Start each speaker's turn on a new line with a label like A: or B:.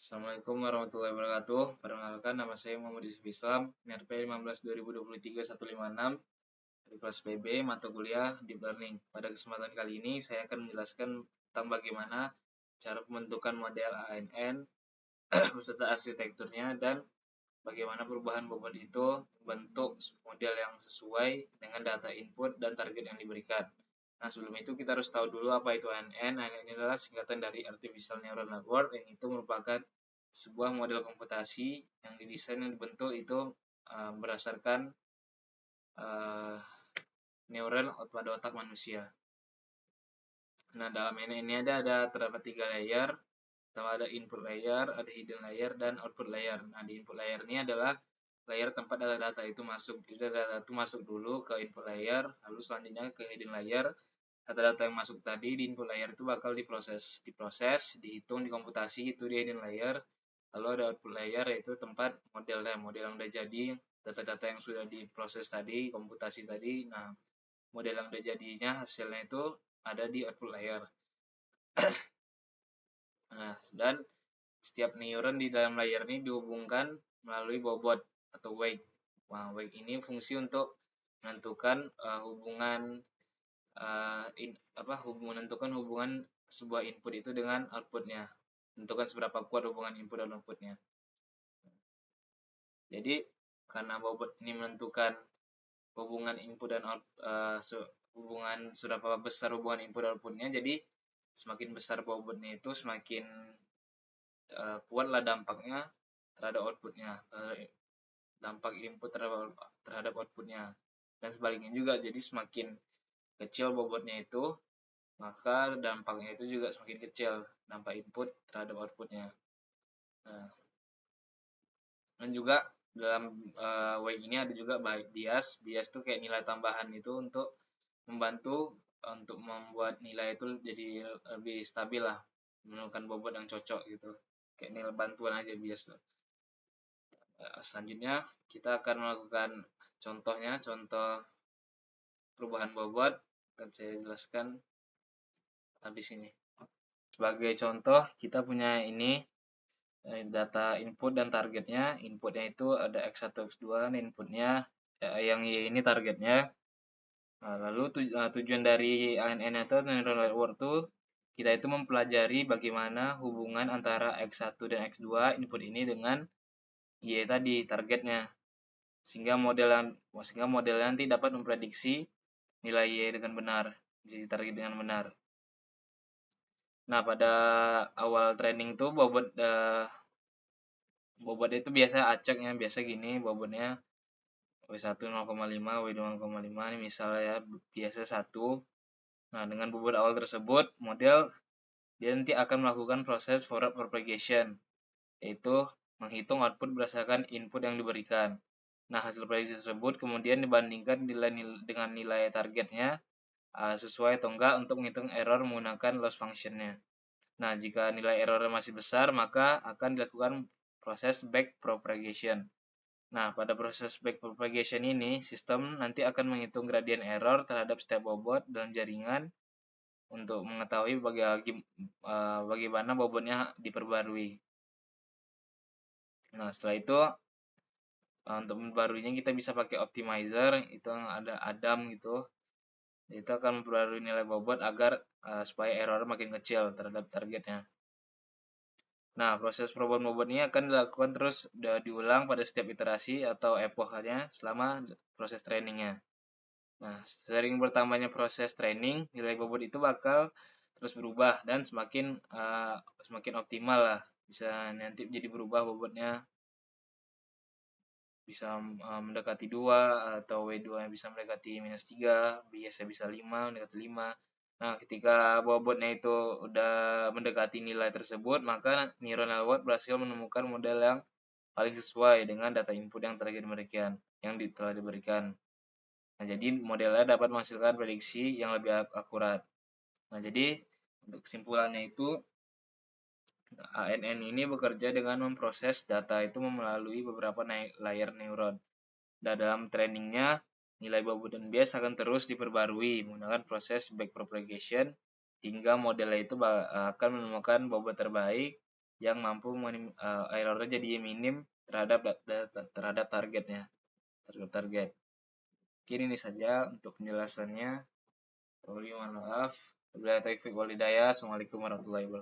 A: Assalamualaikum warahmatullahi wabarakatuh. Perkenalkan, nama saya Muhammad Yusuf Islam, NRP 15/2023-156 dari kelas PB, mata kuliah Deep Learning. Pada kesempatan kali ini, saya akan menjelaskan tentang bagaimana cara pembentukan model ANN beserta arsitekturnya dan bagaimana perubahan bobot itu membentuk model yang sesuai dengan data input dan target yang diberikan. Nah, sebelum itu kita harus tahu dulu apa itu ANN. ANN ini adalah singkatan dari Artificial Neural Network, yang itu merupakan sebuah model komputasi yang didesain dan dibentuk itu berdasarkan neuron pada otak manusia. Nah, dalam ini terdapat 3 layer. Pertama ada input layer, ada hidden layer, dan output layer. Nah, di input layer ini adalah layer tempat data-data itu masuk. Jadi data-data itu masuk dulu ke input layer, lalu selanjutnya ke hidden layer. Data-data yang masuk tadi di input layer itu bakal diproses, dihitung, dikomputasi itu di hidden layer. Lalu ada output layer, yaitu tempat model yang udah jadi, data-data yang sudah diproses tadi, komputasi tadi. Nah, model yang udah jadinya hasilnya itu ada di output layer. Nah, dan setiap neuron di dalam layer ini dihubungkan melalui bobot atau weight. Nah, weight ini fungsi untuk menentukan menentukan hubungan sebuah input itu dengan outputnya, menentukan seberapa kuat hubungan input dan outputnya. Jadi karena bobot ini menentukan hubungan input dan hubungan seberapa besar hubungan input dan outputnya, jadi semakin besar bobotnya itu semakin kuatlah dampaknya terhadap outputnya, dampak input terhadap outputnya, dan sebaliknya juga. Jadi semakin kecil bobotnya itu, maka dampaknya itu juga semakin kecil, dampak input terhadap outputnya. Nah, dan juga dalam way ini ada juga bias. Bias itu kayak nilai tambahan itu untuk membantu untuk membuat nilai itu jadi lebih stabil lah, menemukan bobot yang cocok gitu. Kayak nilai bantuan aja bias tuh. Selanjutnya kita akan melakukan contoh perubahan bobot, akan saya jelaskan habis ini. Sebagai contoh, kita punya ini data input dan targetnya. Inputnya itu ada X1, X2, inputnya yang Y ini targetnya. Nah, lalu tujuan dari ANN atau Neural Network itu, kita itu mempelajari bagaimana hubungan antara X1 dan X2 input ini dengan Y tadi targetnya. Sehingga model nanti dapat memprediksi nilai Y dengan benar, jadi target dengan benar. Nah, pada awal training tuh bobotnya itu biasa acaknya, biasa gini bobotnya W1 0,5, W2 0,5, ini misalnya ya, biasa 1. Nah, dengan bobot awal tersebut, model dia nanti akan melakukan proses forward propagation, yaitu menghitung output berdasarkan input yang diberikan. Nah, hasil prediksi tersebut kemudian dibandingkan dengan nilai targetnya, sesuai atau enggak untuk menghitung error menggunakan loss function-nya. Nah, jika nilai error masih besar, maka akan dilakukan proses back propagation. Nah, pada proses back propagation ini, sistem nanti akan menghitung gradien error terhadap setiap bobot dalam jaringan untuk mengetahui bagaimana bobotnya diperbarui. Nah, setelah itu untuk memperbaruinya kita bisa pakai optimizer, itu ada Adam gitu. Itu akan memperbarui nilai bobot agar supaya error makin kecil terhadap targetnya. Nah, proses perubahan bobot ini akan dilakukan terus diulang pada setiap iterasi atau epochnya selama proses trainingnya. Nah, sering bertambahnya proses training, nilai bobot itu bakal terus berubah dan semakin optimal lah. Bisa nanti jadi berubah bobotnya, bisa mendekati 2, atau W2 bisa mendekati -3, biasa bisa 5, mendekati 5. Nah, ketika bobotnya itu udah mendekati nilai tersebut, maka neural network berhasil menemukan model yang paling sesuai dengan data input yang telah diberikan. Nah, jadi modelnya dapat menghasilkan prediksi yang lebih akurat. Nah, jadi untuk kesimpulannya itu, ANN ini bekerja dengan memproses data itu melalui beberapa layer neuron. Dan dalam trainingnya, nilai bobot dan bias akan terus diperbarui menggunakan proses backpropagation hingga modelnya itu akan menemukan bobot terbaik yang mampu errornya jadi minim terhadap targetnya, target. Mungkin ini saja untuk penjelasannya. Mohon maaf. Wabillahi taufiq wal hidayah. Assalamualaikum warahmatullahi wabarakatuh.